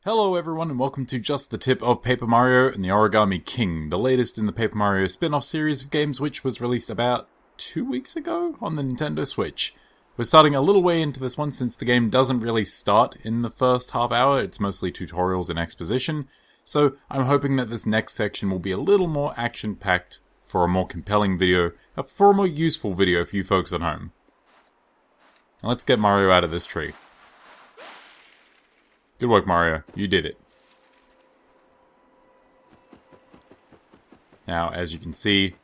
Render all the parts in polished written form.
Hello everyone and welcome to Just the Tip of Paper Mario and the Origami King, the latest in the Paper Mario spin-off series of games which was released about 2 weeks ago on the Nintendo Switch. We're starting a little way into this one since the game doesn't really start in the first half hour, it's mostly tutorials and exposition, so I'm hoping that this next section will be a little more action-packed for a more compelling video, for a more useful video for you folks at home. Now let's get Mario out of this tree. Good work, Mario. You did it. Now, as you can see,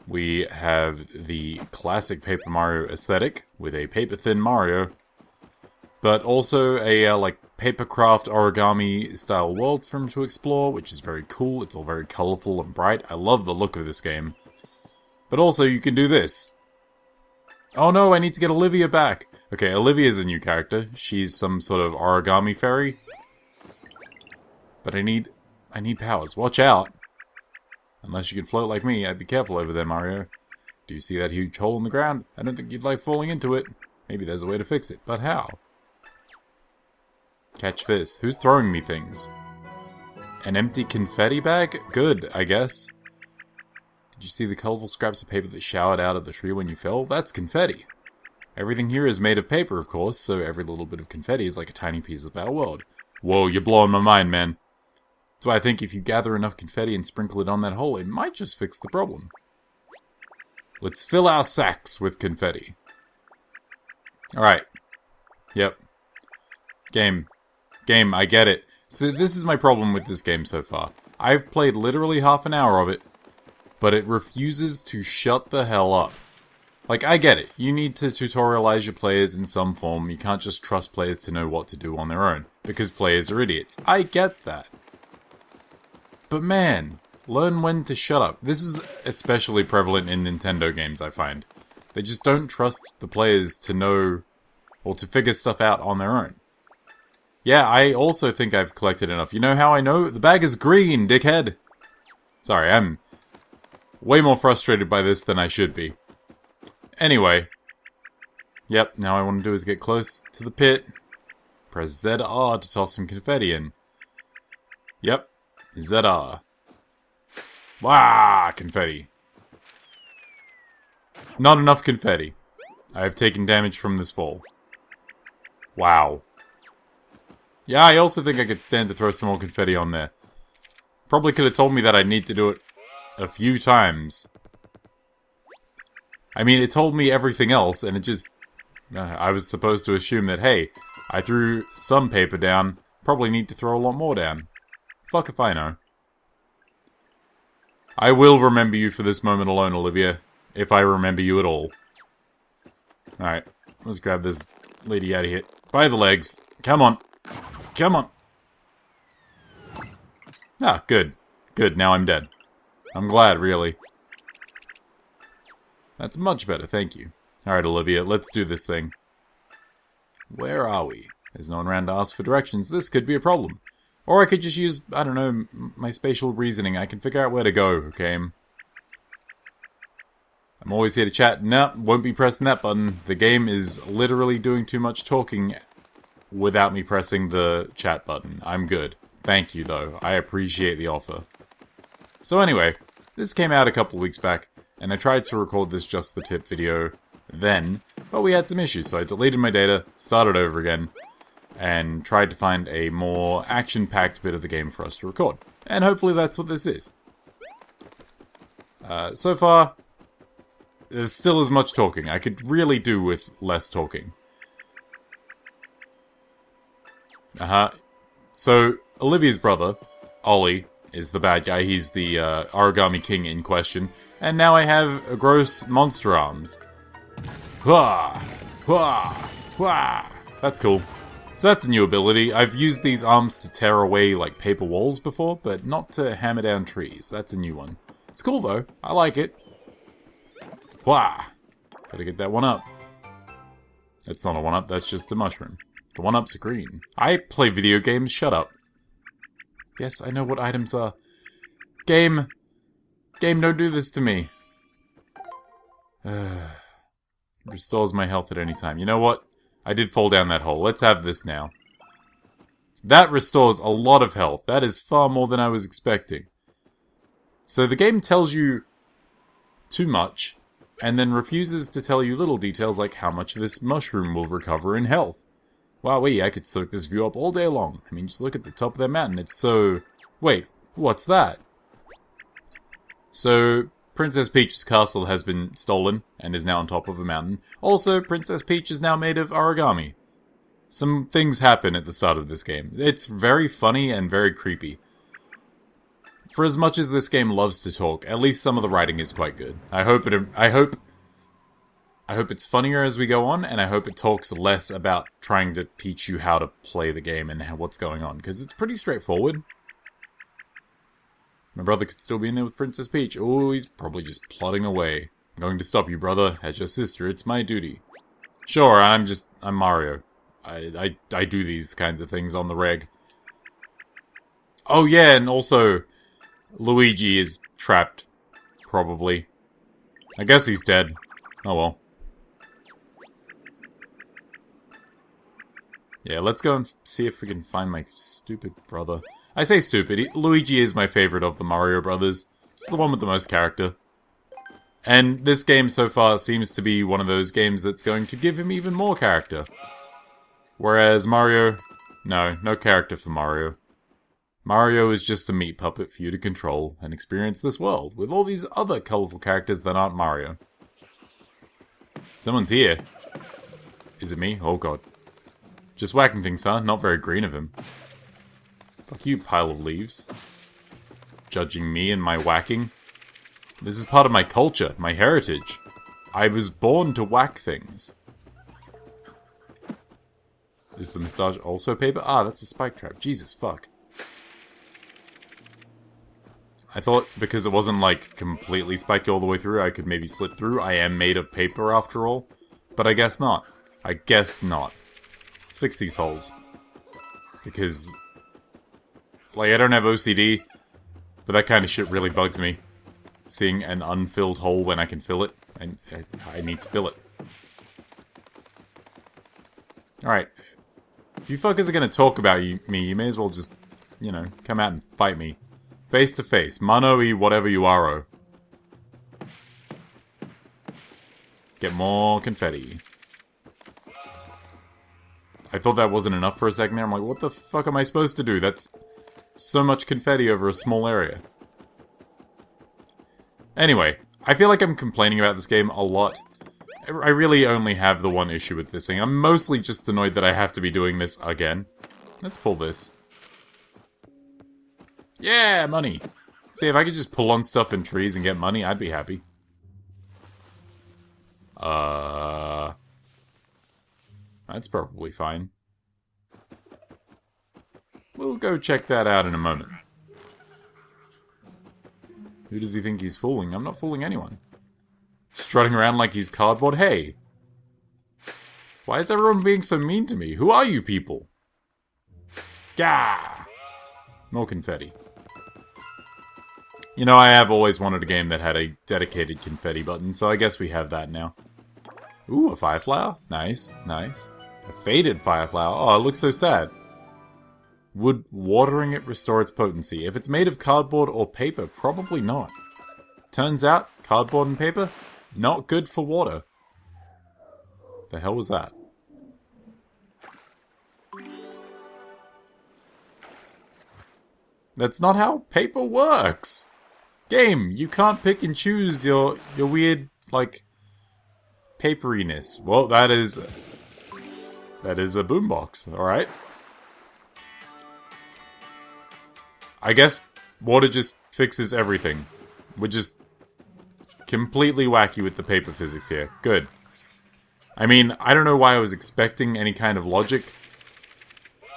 we have the classic Paper Mario aesthetic with a paper-thin Mario, but also a papercraft origami style world for him to explore, which is very cool. It's all very colorful and bright. I love the look of this game. But also, you can do this. Oh no, I need to get Olivia back! Okay, Olivia's a new character. She's some sort of origami fairy. But I need powers. Watch out! Unless you can float like me, I'd be careful over there, Mario. Do you see that huge hole in the ground? I don't think you'd like falling into it. Maybe there's a way to fix it, but how? Catch this. Who's throwing me things? An empty confetti bag? Good, I guess. Did you see the colorful scraps of paper that showered out of the tree when you fell? That's confetti. Everything here is made of paper, of course, so every little bit of confetti is like a tiny piece of our world. Whoa, you're blowing my mind, man. That's why I think if you gather enough confetti and sprinkle it on that hole, it might just fix the problem. Let's fill our sacks with confetti. Alright. Yep. Game, I get it. So this is my problem with this game so far. I've played literally half an hour of it, but it refuses to shut the hell up. Like, I get it. You need to tutorialize your players in some form. You can't just trust players to know what to do on their own, because players are idiots. I get that. But man, learn when to shut up. This is especially prevalent in Nintendo games, I find. They just don't trust the players to know, or to figure stuff out on their own. Yeah, I also think I've collected enough. You know how I know? The bag is green, dickhead! Sorry, I'm way more frustrated by this than I should be. Anyway. Yep, now I want to do is get close to the pit. Press ZR to toss some confetti in. Yep, ZR. Wah! Confetti. Not enough confetti. I have taken damage from this fall. Wow. Yeah, I also think I could stand to throw some more confetti on there. Probably could have told me that I'd need to do it a few times. I mean, it told me everything else, and it just... I was supposed to assume that, hey, I threw some paper down, probably need to throw a lot more down. Fuck if I know. I will remember you for this moment alone, Olivia, if I remember you at all. Alright, let's grab this lady out of here. By the legs. Come on. Come on. Ah, good. Good, now I'm dead. I'm glad, really. That's much better, thank you. Alright, Olivia, let's do this thing. Where are we? There's no one around to ask for directions. This could be a problem. Or I could just use, I don't know, my spatial reasoning. I can figure out where to go, okay? I'm always here to chat. Nope, won't be pressing that button. The game is literally doing too much talking without me pressing the chat button. I'm good. Thank you, though. I appreciate the offer. So anyway, this came out a couple weeks back, and I tried to record this Just the Tip video then, but we had some issues, so I deleted my data, started over again, and tried to find a more action-packed bit of the game for us to record. And hopefully that's what this is. So far, there's still as much talking. I could really do with less talking. So, Olivia's brother, Ollie, is the bad guy. He's the Origami King in question. And now I have gross monster arms. Hwah! Hwah! Hwah! That's cool. So that's a new ability. I've used these arms to tear away, like, paper walls before, but not to hammer down trees. That's a new one. It's cool, though. I like it. Hwah! Gotta get that one up. That's not a one-up, that's just a mushroom. The one-up's a green. I play video games, shut up. Yes, I know what items are. Game, don't do this to me. Restores my health at any time. You know what? I did fall down that hole. Let's have this now. That restores a lot of health. That is far more than I was expecting. So the game tells you too much, and then refuses to tell you little details like how much this mushroom will recover in health. Wowee, I could soak this view up all day long. I mean, just look at the top of that mountain. It's so... Wait, what's that? So, Princess Peach's castle has been stolen and is now on top of a mountain. Also, Princess Peach is now made of origami. Some things happen at the start of this game. It's very funny and very creepy. For as much as this game loves to talk, at least some of the writing is quite good. I hope it's funnier as we go on, and I hope it talks less about trying to teach you how to play the game and what's going on, because it's pretty straightforward. My brother could still be in there with Princess Peach. Oh, he's probably just plodding away. I'm going to stop you, brother. As your sister, it's my duty. Sure, I'm Mario. I do these kinds of things on the reg. Oh yeah, and also, Luigi is trapped. Probably. I guess he's dead. Oh well. Yeah, let's go and see if we can find my stupid brother. I say stupid. Luigi is my favorite of the Mario brothers. It's the one with the most character. And this game so far seems to be one of those games that's going to give him even more character. Whereas Mario... No character for Mario. Mario is just a meat puppet for you to control and experience this world with all these other colourful characters that aren't Mario. Someone's here. Is it me? Oh god. Just whacking things, huh? Not very green of him. Fuck you, pile of leaves. Judging me and my whacking. This is part of my culture, my heritage. I was born to whack things. Is the moustache also paper? Ah, that's a spike trap. Jesus, fuck. I thought because it wasn't, like, completely spiked all the way through, I could maybe slip through. I am made of paper, after all. But I guess not. I guess not. Let's fix these holes. Because... like, I don't have OCD, but that kind of shit really bugs me. Seeing an unfilled hole when I can fill it. I need to fill it. Alright. If you fuckers are gonna talk about me, you may as well just, you know, come out and fight me. Face to face. Mano-y whatever you are-o. Get more confetti. I thought that wasn't enough for a second there. I'm like, what the fuck am I supposed to do? That's so much confetti over a small area. Anyway, I feel like I'm complaining about this game a lot. I really only have the one issue with this thing. I'm mostly just annoyed that I have to be doing this again. Let's pull this. Yeah, money! See, if I could just pull on stuff in trees and get money, I'd be happy. That's probably fine. We'll go check that out in a moment. Who does he think he's fooling? I'm not fooling anyone. Strutting around like he's cardboard? Hey! Why is everyone being so mean to me? Who are you people? Gah! More confetti. You know, I have always wanted a game that had a dedicated confetti button, so I guess we have that now. Ooh, a fire flower? Nice, nice. A faded fire flower? Oh, it looks so sad. Would watering it restore its potency? If it's made of cardboard or paper, probably not. Turns out, cardboard and paper, not good for water. The hell was that? That's not how paper works! Game, you can't pick and choose your weird, like, paperiness. Well, that is a boombox, alright? I guess water just fixes everything. We're just completely wacky with the paper physics here. Good. I mean, I don't know why I was expecting any kind of logic.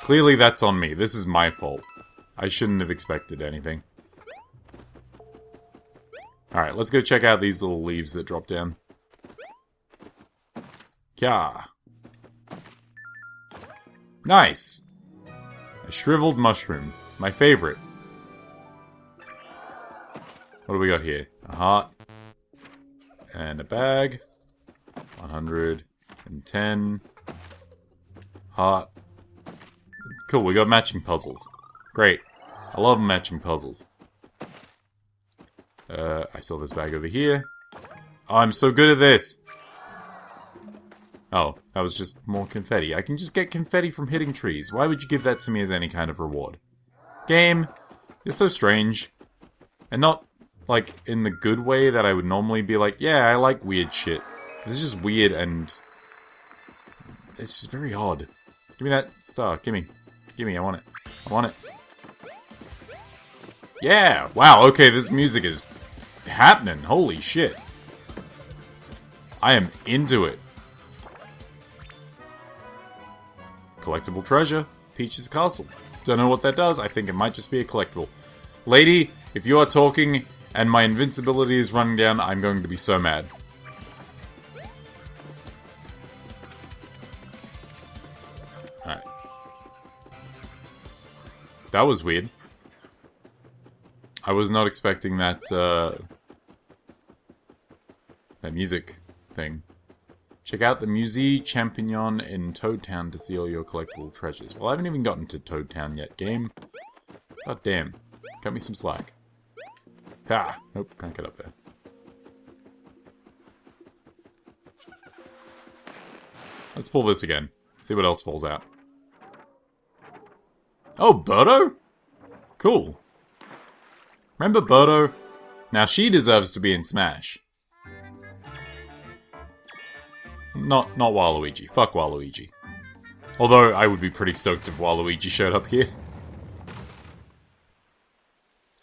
Clearly that's on me. This is my fault. I shouldn't have expected anything. Alright, let's go check out these little leaves that drop down. Kya. Nice! A shriveled mushroom. My favorite. What do we got here? A heart. And a bag. 110. Heart. Cool, we got matching puzzles. Great. I love matching puzzles. I saw this bag over here. Oh, I'm so good at this! Oh, that was just more confetti. I can just get confetti from hitting trees. Why would you give that to me as any kind of reward? Game, you're so strange. And not, like, in the good way that I would normally be like, yeah, I like weird shit. This is just weird and... it's just very odd. Give me that star. Gimme. Gimme, I want it. I want it. Yeah! Wow, okay, this music is happening. Holy shit. I am into it. Collectible treasure. Peach's Castle. Don't know what that does. I think it might just be a collectible. Lady, if you are talking and my invincibility is running down, I'm going to be so mad. Alright. That was weird. I was not expecting that, that music thing. Check out the Musée Champignon in Toad Town to see all your collectible treasures. Well, I haven't even gotten to Toad Town yet, game. God damn. Cut me some slack. Ha! Nope, can't get up there. Let's pull this again. See what else falls out. Oh, Birdo? Cool. Remember Birdo? Now she deserves to be in Smash. Not Waluigi. Fuck Waluigi. Although, I would be pretty stoked if Waluigi showed up here.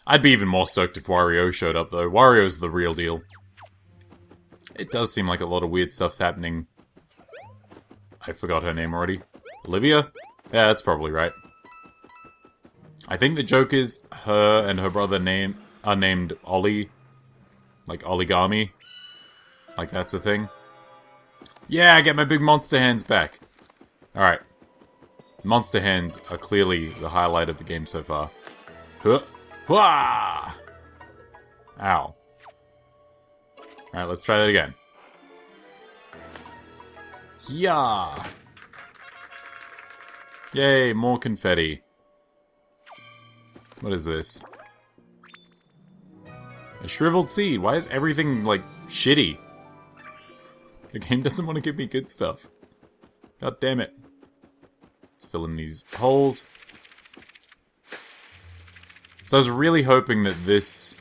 I'd be even more stoked if Wario showed up, though. Wario's the real deal. It does seem like a lot of weird stuff's happening. I forgot her name already. Olivia? Yeah, that's probably right. I think the joke is her and her brother are named Ollie. Like Origami. Like that's a thing. Yeah, I get my big monster hands back. Alright. Monster hands are clearly the highlight of the game so far. Huh. Wah! Ow. Alright, let's try that again. Yeah! Yay, more confetti. What is this? A shriveled seed. Why is everything, like, shitty? The game doesn't want to give me good stuff. God damn it. Let's fill in these holes. So I was really hoping that this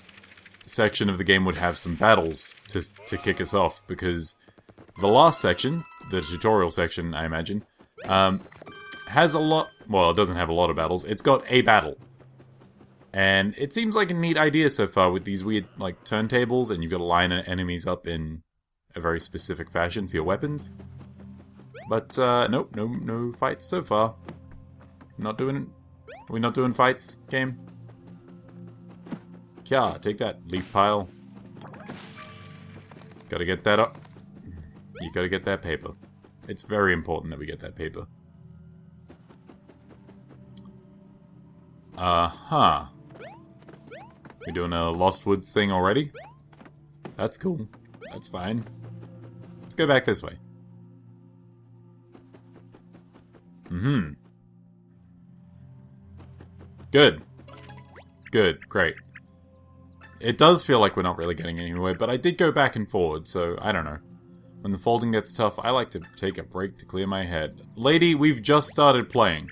section of the game would have some battles to kick us off, because the last section, the tutorial section, I imagine, has a lot... well, it doesn't have a lot of battles. It's got a battle. And it seems like a neat idea so far with these weird, like, turntables, and you've got to line enemies up in a very specific fashion for your weapons. But, nope, no fights so far. Not doing it. Are we not doing fights, game? Yeah, take that, leaf pile. Gotta get that up. You gotta get that paper. It's very important that we get that paper. Uh-huh. We doing a Lost Woods thing already? That's cool. That's fine. Let's go back this way. Mm-hmm. Good. Good. Great. It does feel like we're not really getting anywhere, but I did go back and forward, so I don't know. When the folding gets tough, I like to take a break to clear my head. Lady, we've just started playing.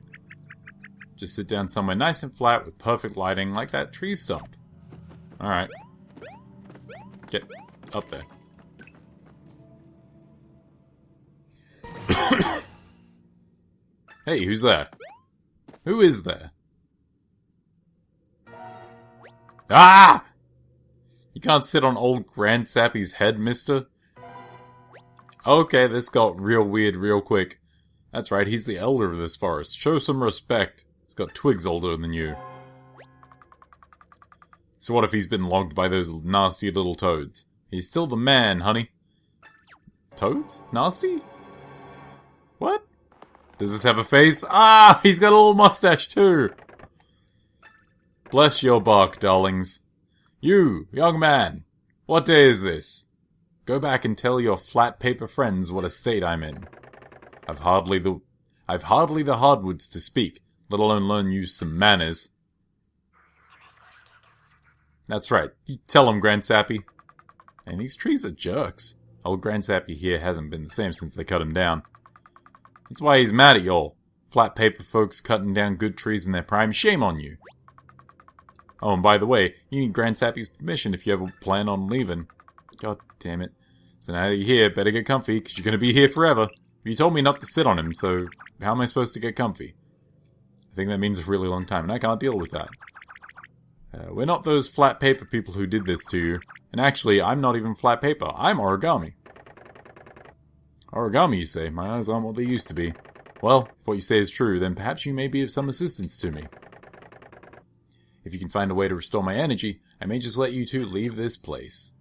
Just sit down somewhere nice and flat with perfect lighting, like that tree stump. Alright. Get up there. Hey, who's there? Who is there? Ah! You can't sit on old Grand Sappy's head, mister? Okay, this got real weird real quick. That's right, he's the elder of this forest. Show some respect. He's got twigs older than you. So what if he's been logged by those nasty little toads? He's still the man, honey. Toads? Nasty? What? Does this have a face? Ah, he's got a little mustache too. Bless your bark, darlings. You, young man, what day is this? Go back and tell your flat paper friends what a state I'm in. I've hardly the hardwoods to speak, let alone learn you some manners. That's right. You tell him, Grand Sappy. And these trees are jerks. Old Grand Sappy here hasn't been the same since they cut him down. That's why he's mad at y'all. Flat paper folks cutting down good trees in their prime. Shame on you. Oh, and by the way, you need Grand Sappy's permission if you ever plan on leaving. God damn it. So now that you're here, better get comfy, because you're going to be here forever. You told me not to sit on him, so how am I supposed to get comfy? I think that means a really long time, and I can't deal with that. We're not those flat paper people who did this to you. And actually, I'm not even flat paper. I'm origami. Origami, you say? My eyes aren't what they used to be. Well, if what you say is true, then perhaps you may be of some assistance to me. If you can find a way to restore my energy, I may just let you two leave this place.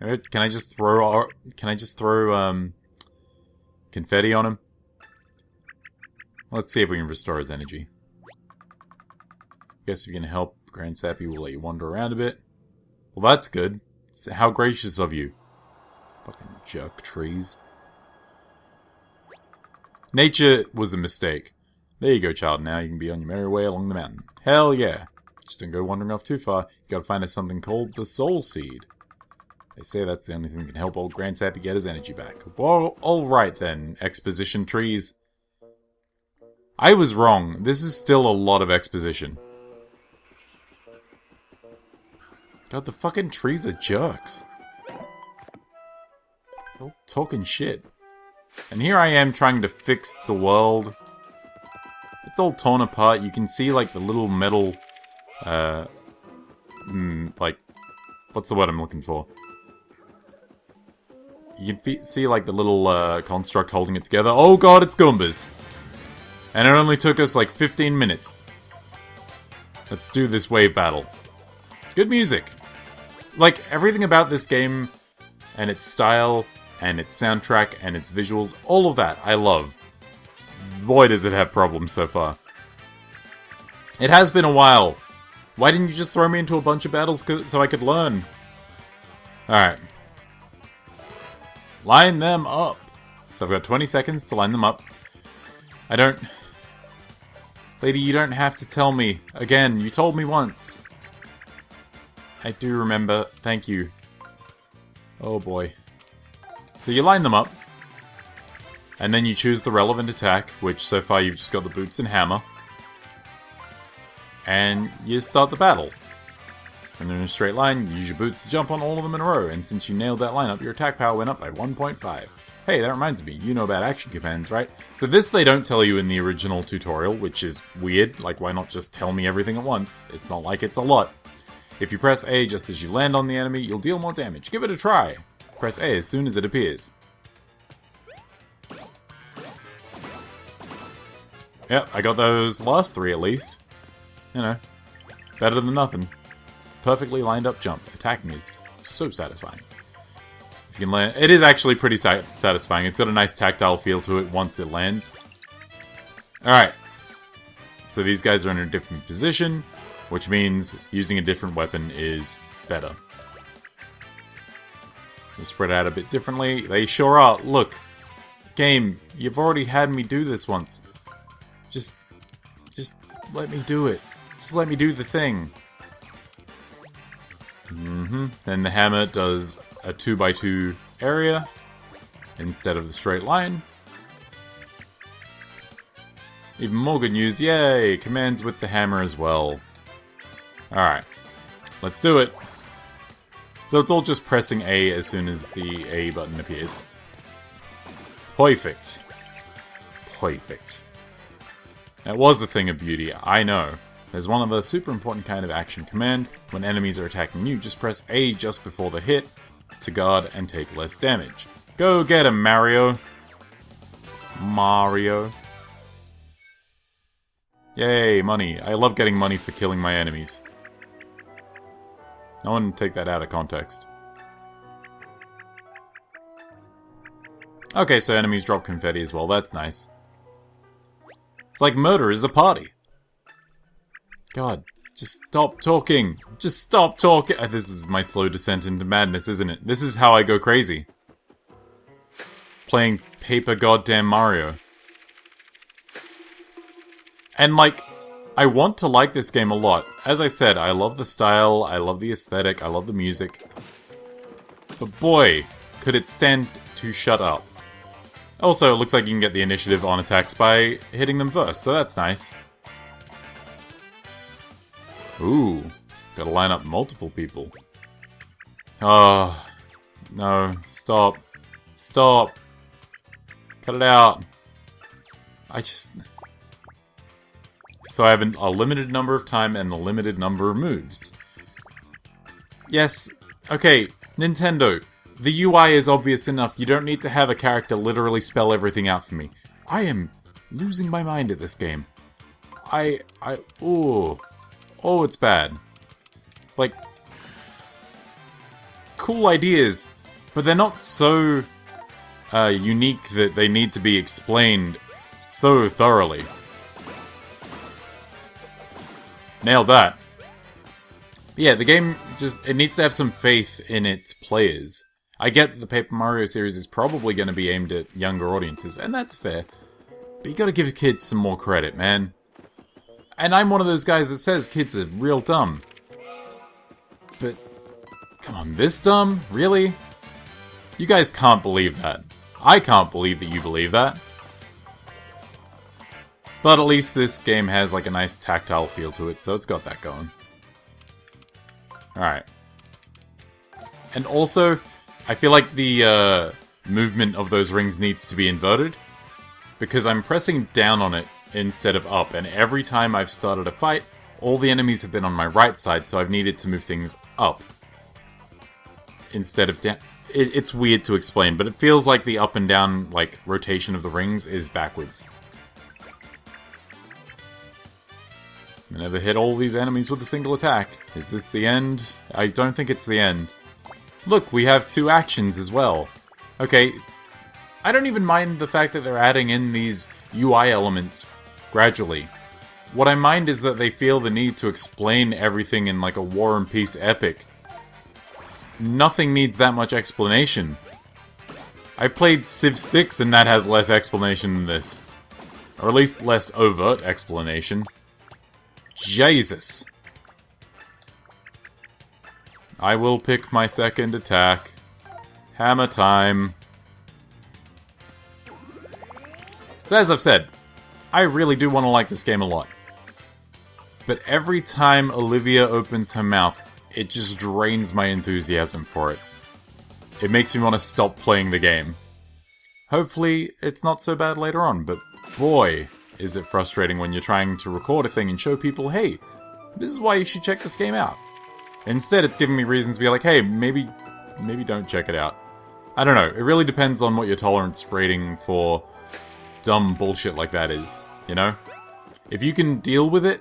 Can I just throw confetti on him? Let's see if we can restore his energy. Guess if you can help Grand Sappy, we'll let you wander around a bit. Well, that's good. How gracious of you. Fucking jerk trees. Nature was a mistake. There you go, child. Now you can be on your merry way along the mountain. Hell yeah. Just don't go wandering off too far. You gotta find us something called the Soul Seed. They say that's the only thing that can help old Grand Sappy get his energy back. Well, alright then, exposition trees. I was wrong. This is still a lot of exposition. God, the fucking trees are jerks. All talking shit. And here I am trying to fix the world. It's all torn apart. You can see, like, the little metal... like... What's the word I'm looking for? You can see, like, the little, construct holding it together. Oh god, it's Goombas! And it only took us, like, 15 minutes. Let's do this wave battle. Good music. Like, everything about this game, and its style, and its soundtrack, and its visuals, all of that, I love. Boy, does it have problems so far. It has been a while. Why didn't you just throw me into a bunch of battles so I could learn? Alright. Line them up. So I've got 20 seconds to line them up. I don't... Lady, you don't have to tell me. Again, you told me once. I do remember. Thank you. Oh boy. So you line them up. And then you choose the relevant attack, which so far you've just got the boots and hammer. And you start the battle. And then in a straight line, you use your boots to jump on all of them in a row. And since you nailed that lineup, your attack power went up by 1.5. Hey, that reminds me, you know about action commands, right? So this they don't tell you in the original tutorial, which is weird. Like, why not just tell me everything at once? It's not like it's a lot. If you press A just as you land on the enemy, you'll deal more damage. Give it a try. Press A as soon as it appears. Yep, I got those last three at least. You know, better than nothing. Perfectly lined up jump. Attacking is so satisfying. If you can land, it is actually pretty satisfying. It's got a nice tactile feel to it once it lands. Alright. So these guys are in a different position, which means using a different weapon is better. They're spread out a bit differently. They sure are. Look, game, you've already had me do this once. Just let me do it. Just let me do the thing. Then the hammer does a 2x2 area instead of the straight line. Even more good news, yay! Commands with the hammer as well. Alright, let's do it. So it's all just pressing A as soon as the A button appears. Perfect. Perfect. That was a thing of beauty, I know. There's one other super important kind of action command. When enemies are attacking you, just press A just before the hit to guard and take less damage. Go get him, Mario. Mario. Yay, money. I love getting money for killing my enemies. No one take that out of context. Okay, so enemies drop confetti as well. That's nice. It's like murder is a party. God, just stop talking. Just stop talking. This is my slow descent into madness, isn't it? This is how I go crazy. Playing Paper Goddamn Mario. And like, I want to like this game a lot. As I said, I love the style, I love the aesthetic, I love the music. But boy, could it stand to shut up. Also, it looks like you can get the initiative on attacks by hitting them first, so that's nice. Ooh, gotta line up multiple people. Oh, no, stop. Stop. Cut it out. So I have a limited number of time and a limited number of moves. Yes, okay, Nintendo. The UI is obvious enough. You don't need to have a character literally spell everything out for me. I am losing my mind at this game. Oh, it's bad. Like, cool ideas, but they're not so unique that they need to be explained so thoroughly. Nailed that. But yeah, the game it needs to have some faith in its players. I get that the Paper Mario series is probably going to be aimed at younger audiences, and that's fair. But you gotta give kids some more credit, man. And I'm one of those guys that says kids are real dumb. But, come on, this dumb? Really? You guys can't believe that. I can't believe that you believe that. But at least this game has like a nice tactile feel to it, so it's got that going. Alright. And also, I feel like the movement of those rings needs to be inverted, because I'm pressing down on it instead of up, and every time I've started a fight, all the enemies have been on my right side, so I've needed to move things up instead of down. It's weird to explain, but it feels like the up and down like rotation of the rings is backwards. I never hit all these enemies with a single attack. Is this the end? I don't think it's the end. Look, we have 2 actions as well. Okay, I don't even mind the fact that they're adding in these UI elements gradually. What I mind is that they feel the need to explain everything in like a War and Peace epic. Nothing needs that much explanation. I played Civ 6 and that has less explanation than this. Or at least less overt explanation. Jesus. I will pick my second attack. Hammer time. So as I've said, I really do want to like this game a lot. But every time Olivia opens her mouth, it just drains my enthusiasm for it. It makes me want to stop playing the game. Hopefully, it's not so bad later on, but boy, is it frustrating when you're trying to record a thing and show people, hey, this is why you should check this game out. Instead, it's giving me reasons to be like, hey, maybe don't check it out. I don't know, it really depends on what your tolerance rating for dumb bullshit like that is, you know? If you can deal with it,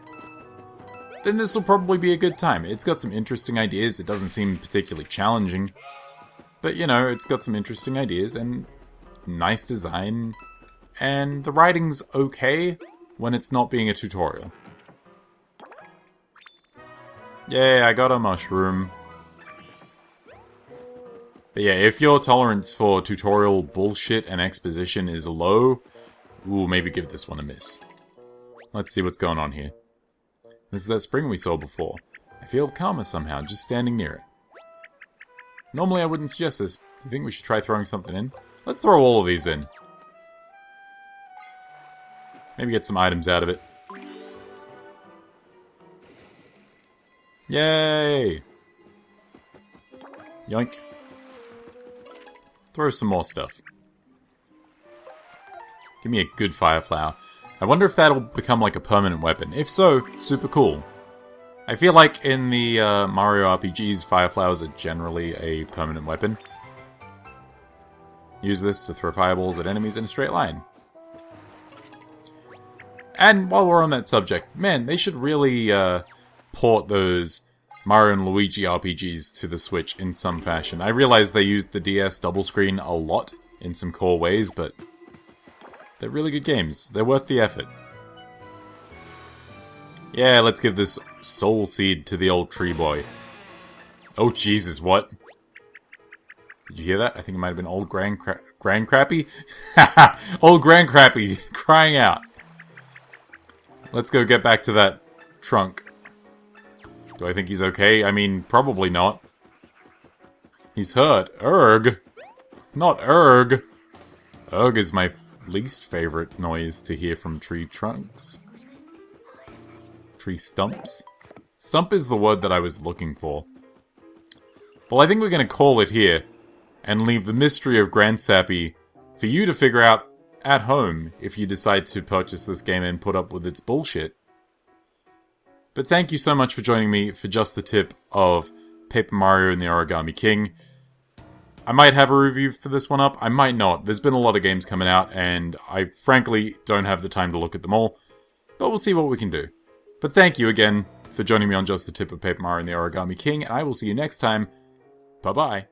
then this will probably be a good time. It's got some interesting ideas, it doesn't seem particularly challenging, but you know, it's got some interesting ideas and nice design, and the writing's okay when it's not being a tutorial. Yay, I got a mushroom. But yeah, if your tolerance for tutorial bullshit and exposition is low, ooh, maybe give this one a miss. Let's see what's going on here. This is that spring we saw before. I feel calmer somehow, just standing near it. Normally I wouldn't suggest this. Do you think we should try throwing something in? Let's throw all of these in. Maybe get some items out of it. Yay! Yoink. Throw some more stuff. Give me a good fire flower. I wonder if that'll become like a permanent weapon. If so, super cool. I feel like in the Mario RPGs, fire flowers are generally a permanent weapon. Use this to throw fireballs at enemies in a straight line. And while we're on that subject, man, they should really port those Mario and Luigi RPGs to the Switch in some fashion. I realize they used the DS double screen a lot in some core ways, but they're really good games. They're worth the effort. Yeah, let's give this soul seed to the old tree boy. Oh Jesus, what? Did you hear that? I think it might have been old Grand Crappy? Haha! Old Grand Crappy crying out. Let's go get back to that trunk. Do I think he's okay? I mean, probably not. He's hurt. Erg! Not erg! Erg is my least favorite noise to hear from tree trunks. Tree stumps? Stump is the word that I was looking for. Well, I think we're going to call it here, and leave the mystery of Grand Sappy for you to figure out at home if you decide to purchase this game and put up with its bullshit. But thank you so much for joining me for just the tip of Paper Mario and the Origami King. I might have a review for this one up, I might not. There's been a lot of games coming out, and I frankly don't have the time to look at them all. But we'll see what we can do. But thank you again for joining me on just the tip of Paper Mario and the Origami King, and I will see you next time. Bye-bye.